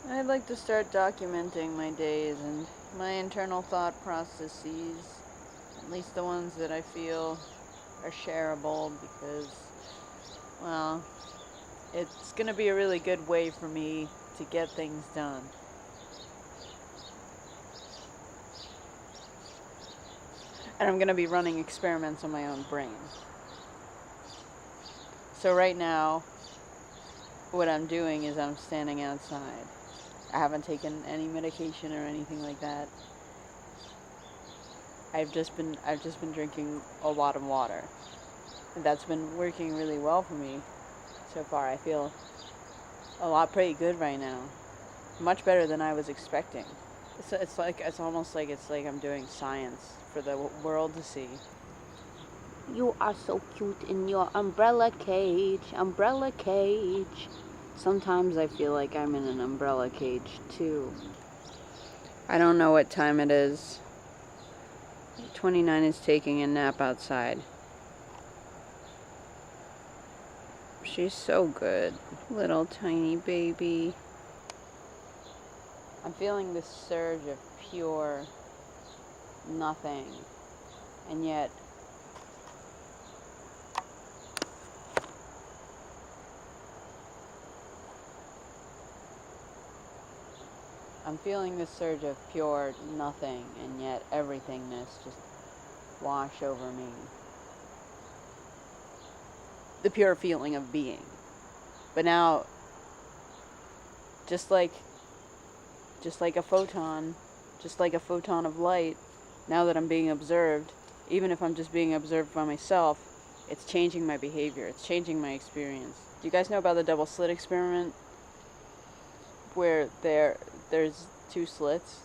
I'd like to start documenting my days and my internal thought processes, at least the ones that I feel are shareable, because, well, it's going to be a really good way for me to get things done. And I'm going to be running experiments on my own brain. So right now, what I'm doing is I'm standing outside. I haven't taken any medication or anything like that. I've just been drinking a lot of water. And that's been working really well for me so far. I feel a lot pretty good right now. Much better than I was expecting. It's almost like I'm doing science for the world to see. You are so cute in your umbrella cage. Umbrella cage. Sometimes I feel like I'm in an umbrella cage too. I don't know what time it is. 29 is taking a nap outside. She's so good. Little tiny baby. I'm feeling this surge of pure nothing. And yet, I'm feeling this surge of pure nothing, and yet everythingness just wash over me. The pure feeling of being. But now, just like a photon of light, now that I'm being observed, even if I'm just being observed by myself, it's changing my behavior, it's changing my experience. Do you guys know about the double slit experiment? Where there's two slits,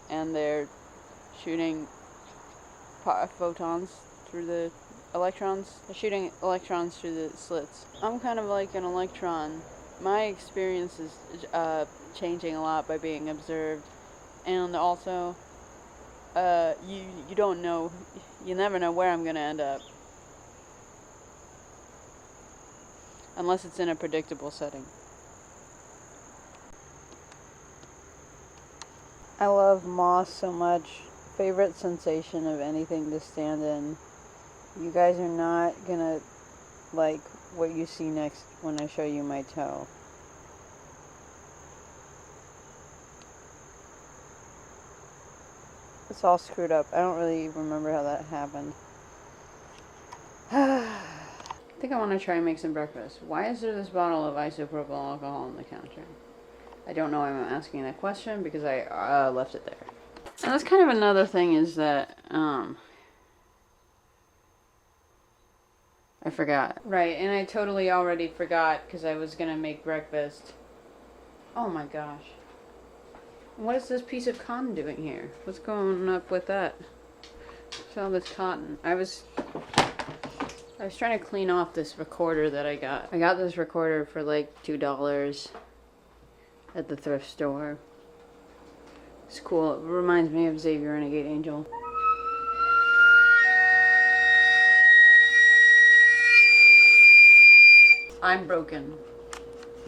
and they're shooting photons through the electrons. They're shooting electrons through the slits. I'm kind of like an electron. My experience is changing a lot by being observed, and also you don't know, you never know where I'm gonna end up, unless it's in a predictable setting. I love moss so much. Favorite sensation of anything to stand in. You guys are not gonna like what you see next when I show you my toe. It's all screwed up. I don't really remember how that happened. I think I want to try and make some breakfast. Why is there this bottle of isopropyl alcohol on the counter? I don't know why I'm asking that question, because I left it there. And that's kind of another thing, is that I forgot. Right, and I totally already forgot because I was gonna make breakfast. Oh my gosh. What is this piece of cotton doing here? What's going up with that? What's all this cotton? I was trying to clean off this recorder that I got. I got this recorder for like $2 at the thrift store. It's cool. It reminds me of Xavier Renegade Angel. I'm broken.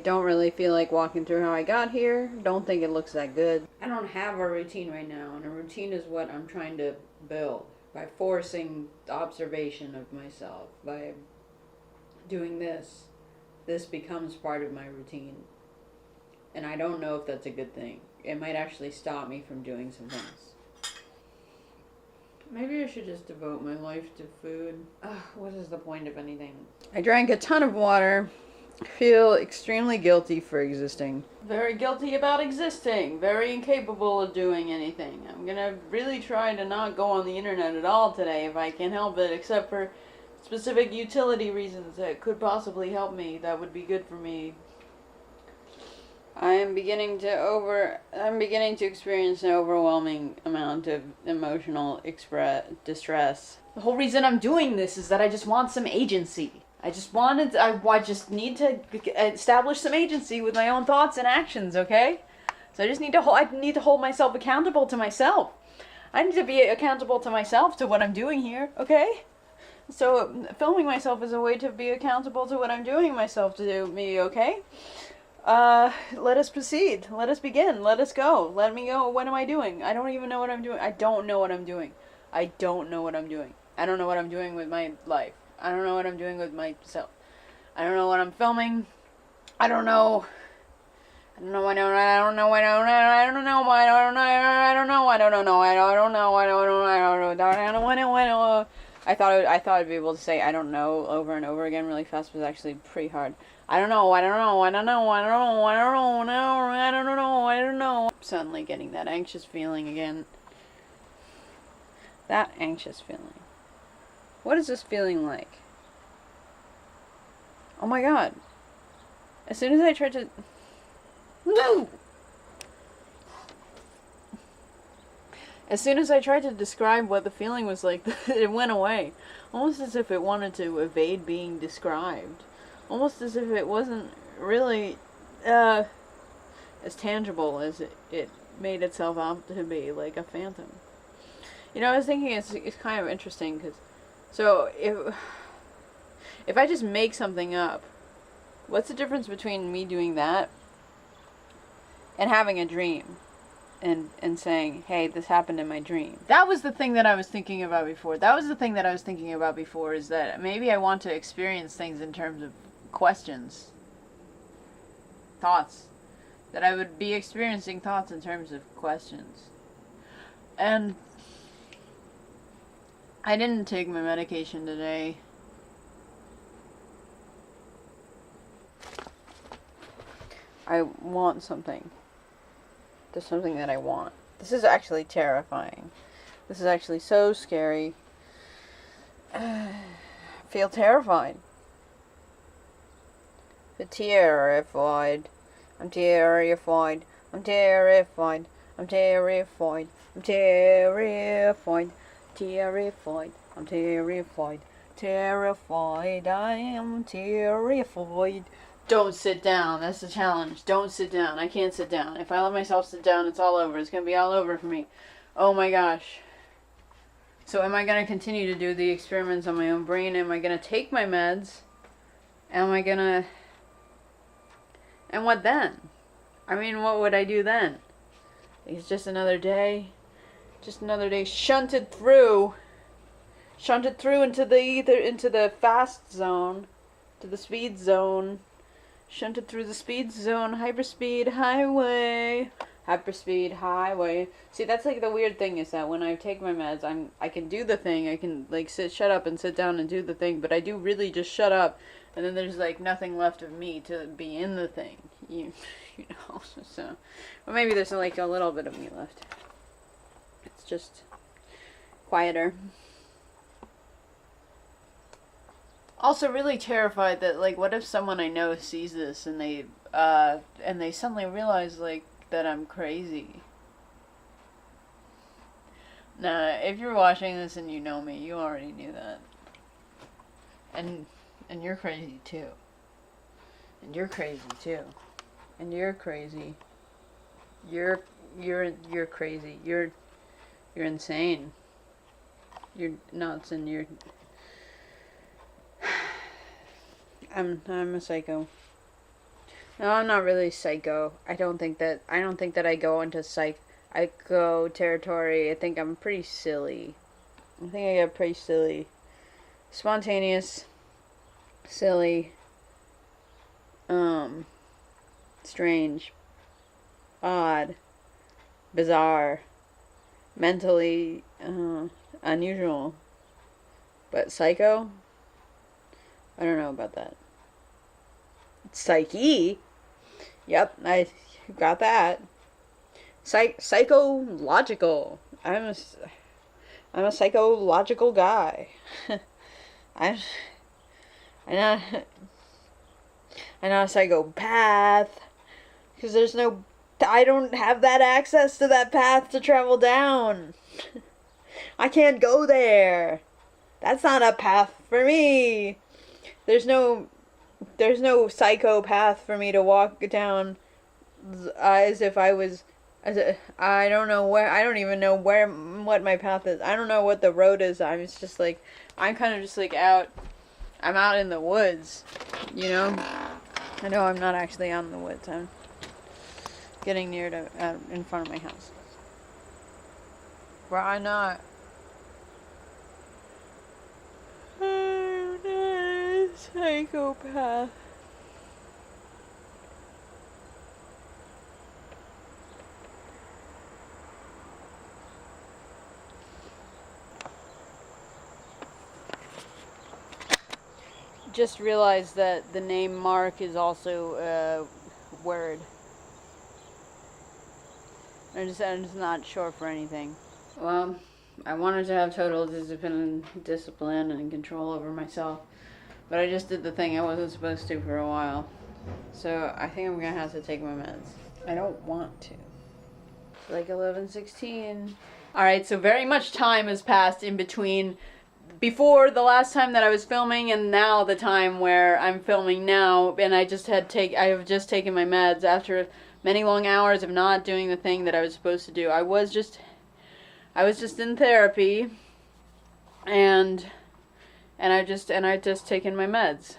Don't really feel like walking through how I got here. Don't think it looks that good. I don't have a routine right now, and a routine is what I'm trying to build by forcing observation of myself. By doing this becomes part of my routine. And I don't know if that's a good thing. It might actually stop me from doing some things. Maybe I should just devote my life to food. What is the point of anything? I drank a ton of water. I feel extremely guilty for existing. Very guilty about existing. Very incapable of doing anything. I'm gonna really try to not go on the internet at all today if I can help it, except for specific utility reasons that could possibly help me. That would be good for me. I'm beginning to experience an overwhelming amount of emotional distress. The whole reason I'm doing this is that I just want some agency. I just need to establish some agency with my own thoughts and actions, okay? So I need to hold myself accountable to myself. I need to be accountable to myself to what I'm doing here, okay? So filming myself is a way to be accountable to what I'm doing myself to do me, okay? Let us proceed. Let us begin. Let us go. Let me go. What am I doing? I don't even know what I'm doing. I don't know what I'm doing. I don't know what I'm doing. I don't know what I'm doing with my life. I don't know what I'm doing with myself. I don't know what I'm filming. I don't know. I don't know. I don't know. I don't know. I don't know. I don't know. I don't know. I don't know. I don't know. I don't know. I don't know. I don't know. I don't know. I don't know. I thought I'd be able to say I don't know over and over again really fast, but it's actually pretty hard. I don't know. I don't know. I don't know. I don't know. I don't know. I don't know. I don't know. Suddenly getting that anxious feeling again. That anxious feeling. What is this feeling like? Oh my god. As soon as I tried to... No! As soon as I tried to describe what the feeling was like, it went away. Almost as if it wanted to evade being described. Almost as if it wasn't really as tangible as it made itself out to be, like a phantom. You know, I was thinking it's kind of interesting, because... So, if I just make something up, what's the difference between me doing that and having a dream and saying, hey, this happened in my dream? That was the thing that I was thinking about before. Is that maybe I want to experience things in terms of questions, thoughts. That I would be experiencing thoughts in terms of questions. And I didn't take my medication today. I want something. There's something that I want. This is actually terrifying. This is actually so scary. I feel terrified. Terrified. I'm terrified. I'm terrified. I'm terrified. I'm terrified. Terrified. I'm terrified. Terrified. I am terrified. Don't sit down. That's the challenge. Don't sit down. I can't sit down. If I let myself sit down, it's all over. It's going to be all over for me. Oh my gosh. So am I going to continue to do the experiments on my own brain? Am I going to take my meds? Am I going to... And what then? I mean, what would I do then? It's just another day. Just another day shunted through into the fast zone, to the speed zone. Shunted through the speed zone, hyperspeed highway. See, that's like the weird thing is that when I take my meds, I can do the thing. I can like shut up and sit down and do the thing, but I do really just shut up, and then there's like nothing left of me to be in the thing. You know. So, or maybe there's like a little bit of me left. It's just quieter. Also really terrified that, like, what if someone I know sees this and they suddenly realize, like, that I'm crazy. Nah, if you're watching this and you know me, you already knew that. And you're crazy too. And you're crazy too. And you're crazy. You're crazy. You're insane. You're nuts and you're... I'm a psycho. No, I'm not really psycho. I don't think that I go into psycho territory. I think I'm pretty silly. I think I get pretty silly. Spontaneous. Silly. Strange. Odd. Bizarre. Mentally, unusual. But psycho? I don't know about that. Psyche? Yep, I got that. Psychological. I'm a psychological guy. I'm not a psychopath. Because I don't have that access to that path to travel down. I can't go there. That's not a path for me. There's no psychopath for me to walk down as if I was... I don't even know what my path is. I don't know what the road is. I'm kind of just like out... I'm out in the woods, you know? I know I'm not actually out in the woods. I'm getting near to in front of my house. Why not? I'm not a psychopath. Just realized that the name Mark is also a word. I'm just not sure for anything. Well, I wanted to have total discipline and control over myself, but I just did the thing I wasn't supposed to for a while. So I think I'm gonna have to take my meds. I don't want to. It's like 11:16. All right, so very much time has passed in between before the last time that I was filming and now the time where I'm filming now, and I have just taken my meds after many long hours of not doing the thing that I was supposed to do. I was just in therapy, and I just taken my meds,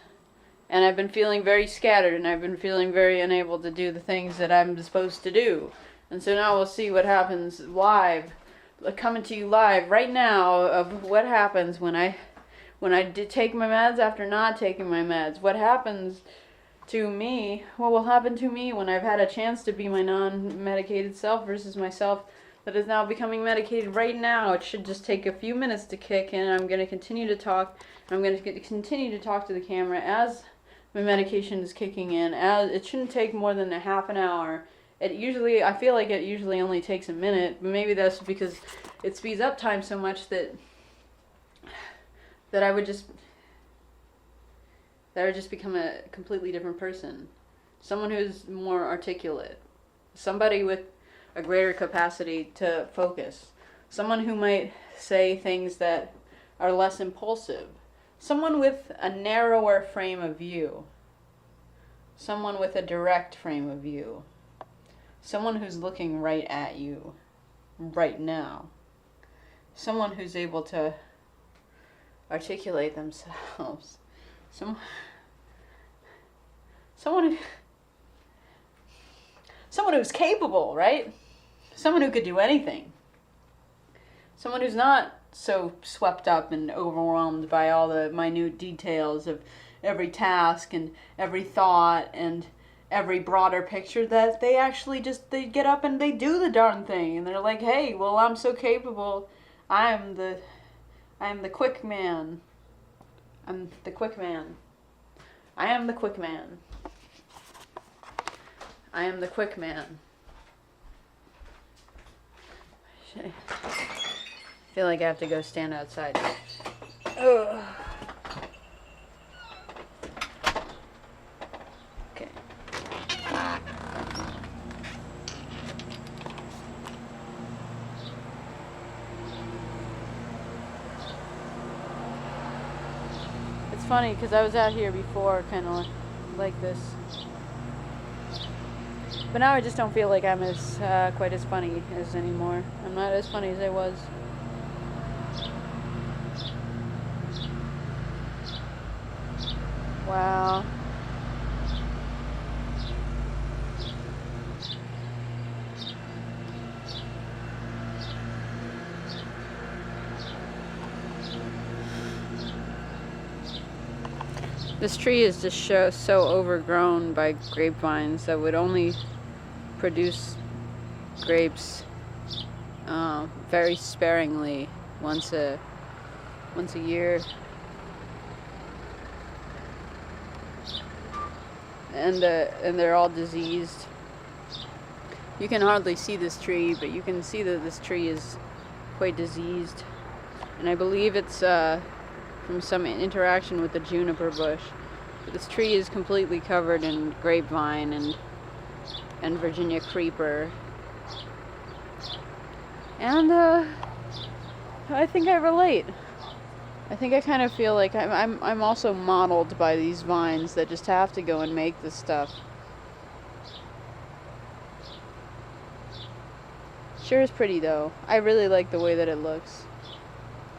and I've been feeling very scattered, and I've been feeling very unable to do the things that I'm supposed to do. And so now we'll see what happens live, coming to you live right now of what happens when I did take my meds after not taking my meds. What happens to me? What will happen to me when I've had a chance to be my non-medicated self versus myself that is now becoming medicated right now? It should just take a few minutes to kick in. I'm going to continue to talk. I'm going to continue to talk to the camera as my medication is kicking in. As it shouldn't take more than a half an hour. I feel like it usually only takes a minute, but maybe that's because it speeds up time so much that I would just become a completely different person. Someone who's more articulate. Somebody with a greater capacity to focus. Someone who might say things that are less impulsive. Someone with a narrower frame of view. Someone with a direct frame of view. Someone who's looking right at you right now. Someone who's able to articulate themselves. Someone who's capable, right? Someone who could do anything. Someone who's not so swept up and overwhelmed by all the minute details of every task and every thought and every broader picture, that they actually they get up and they do the darn thing, and they're like, hey, well, I'm so capable. I am the quick man. I'm the quick man. I am the quick man. I am the quick man. I feel like I have to go stand outside. Ugh. Okay. It's funny because I was out here before, kind of like this. But now I just don't feel like I'm as quite as funny as anymore. I'm not as funny as I was. Wow. This tree is just so overgrown by grapevines that would only produce grapes very sparingly once a year. And they're all diseased. You can hardly see this tree, but you can see that this tree is quite diseased. And I believe it's from some interaction with the juniper bush. But this tree is completely covered in grapevine and Virginia creeper. And I think I relate. I think I kind of feel like I'm also modeled by these vines that just have to go and make this stuff. Sure is pretty though. I really like the way that it looks.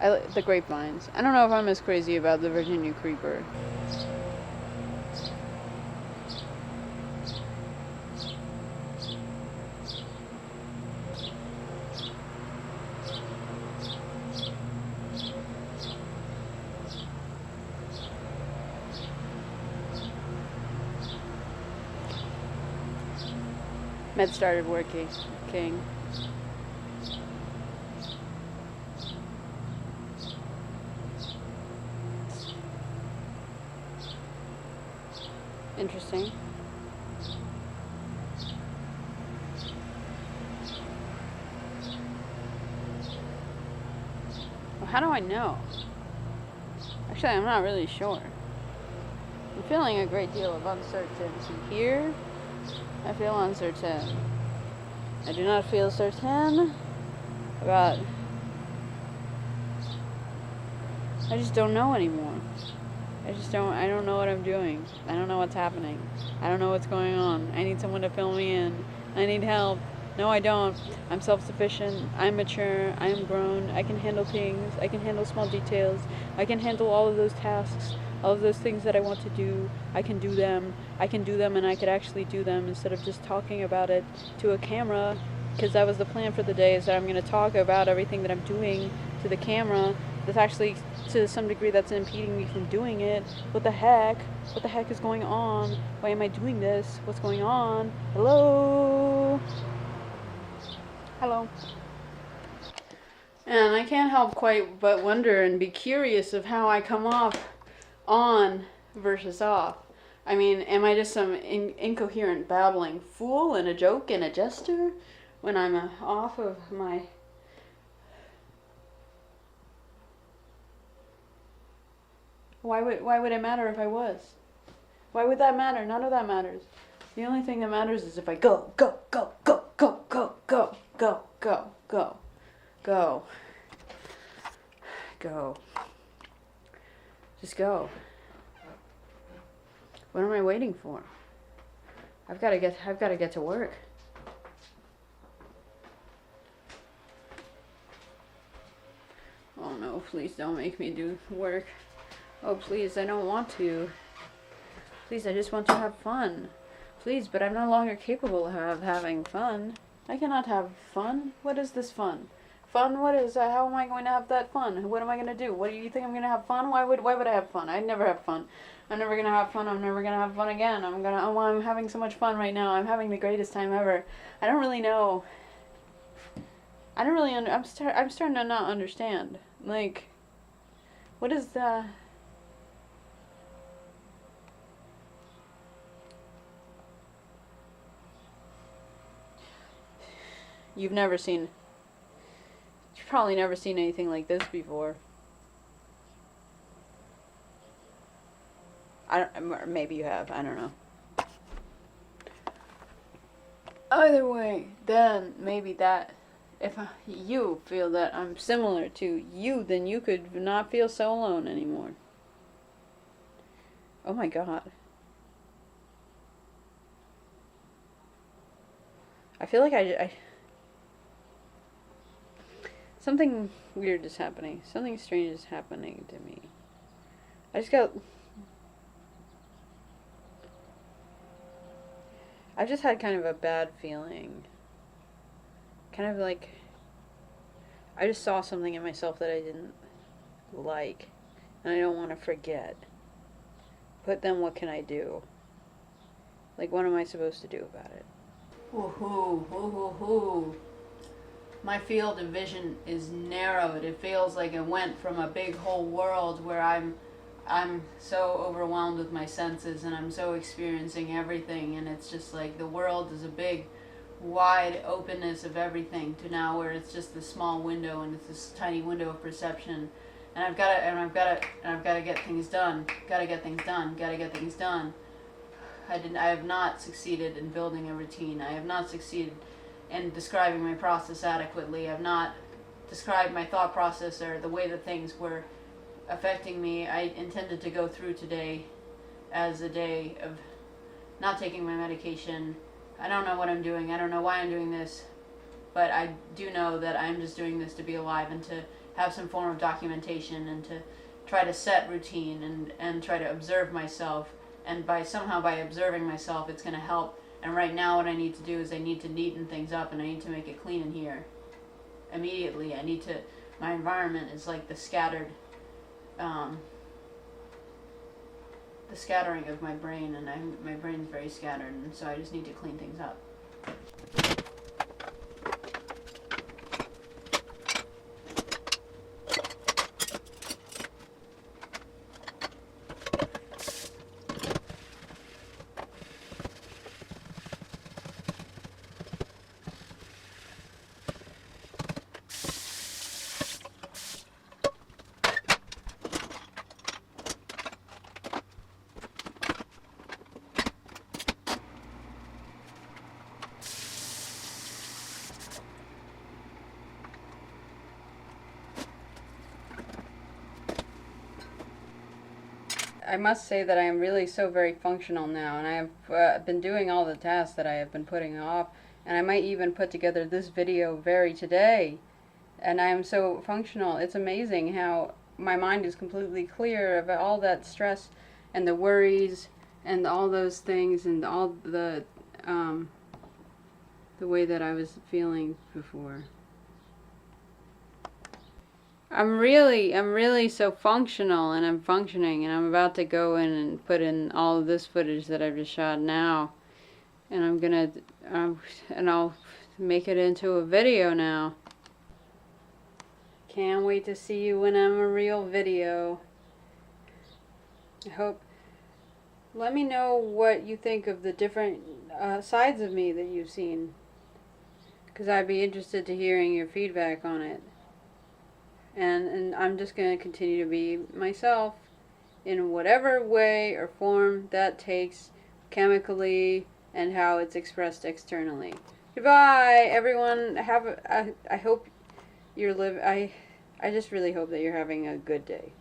I like the grapevines. I don't know if I'm as crazy about the Virginia creeper. Med started working. Interesting. Well, how do I know? Actually, I'm not really sure. I'm feeling a great deal of uncertainty here. I feel uncertain. I do not feel certain about... I just don't know anymore. I don't know what I'm doing. I don't know what's happening. I don't know what's going on. I need someone to fill me in. I need help. No, I don't. I'm self-sufficient. I'm mature. I am grown. I can handle things. I can handle small details. I can handle all of those tasks. All of those things that I want to do. I can do them. I can do them, and I could actually do them instead of just talking about it to a camera, because that was the plan for the day, is that I'm going to talk about everything that I'm doing to the camera. That's actually, to some degree, that's impeding me from doing it. What the heck? What the heck is going on? Why am I doing this? What's going on? Hello? Hello. And I can't help quite but wonder and be curious of how I come off on versus off. I mean, am I just some incoherent babbling fool and a joke and a jester when I'm off of my... Why would it matter if I was? Why would that matter? None of that matters. The only thing that matters is if I go. Just go. What am I waiting for? I've got to get to work. Oh no, please don't make me do work. Oh please, I don't want to. Please, I just want to have fun. Please, but I'm no longer capable of having fun. I cannot have fun. What is this fun? Fun? What is that? How am I going to have that fun? What am I going to do? What do you think I'm going to have fun? Why would I have fun? I'd never have fun. I'm never going to have fun. I'm never going to have fun again. I'm having so much fun right now. I'm having the greatest time ever. I don't really know. I don't really I'm starting to not understand. Like, what is the... You've probably never seen anything like this before. Maybe you have, I don't know. Either way, then maybe that, if you feel that I'm similar to you, then you could not feel so alone anymore. Oh my God. I feel like I something weird is happening. Something strange is happening to me. I've just had kind of a bad feeling. Kind of like, I just saw something in myself that I didn't like, and I don't want to forget. But then what can I do? Like, what am I supposed to do about it? Woohoo. My field of vision is narrowed. It feels like it went from a big whole world where I'm so overwhelmed with my senses and I'm so experiencing everything, and it's just like the world is a big wide openness of everything, to now where it's just this small window, and it's this tiny window of perception, and I've got to get things done. Got to get things done. I have not succeeded in building a routine. I have not succeeded in describing my process adequately. I've not described my thought process or the way that things were affecting me. I intended to go through today as a day of not taking my medication. I don't know what I'm doing. I don't know why I'm doing this, but I do know that I'm just doing this to be alive and to have some form of documentation and to try to set routine and try to observe myself. And by observing myself, it's going to help. And right now what I need to do is I need to neaten things up, and I need to make it clean in here immediately. My environment is like the scattering of my brain, and my brain's very scattered, and so I just need to clean things up. I must say that I am really so very functional now, and I have been doing all the tasks that I have been putting off, and I might even put together this video very today, and I am so functional. It's amazing how my mind is completely clear of all that stress and the worries and all those things and all the way that I was feeling before. I'm really so functional, and I'm functioning, and I'm about to go in and put in all of this footage that I've just shot now, and I'm gonna, and I'll make it into a video now. Can't wait to see you when I'm a real video. I hope, let me know what you think of the different sides of me that you've seen, because I'd be interested to hearing your feedback on it. And I'm just going to continue to be myself in whatever way or form that takes chemically and how it's expressed externally. Goodbye, everyone. I hope you're I just really hope that you're having a good day.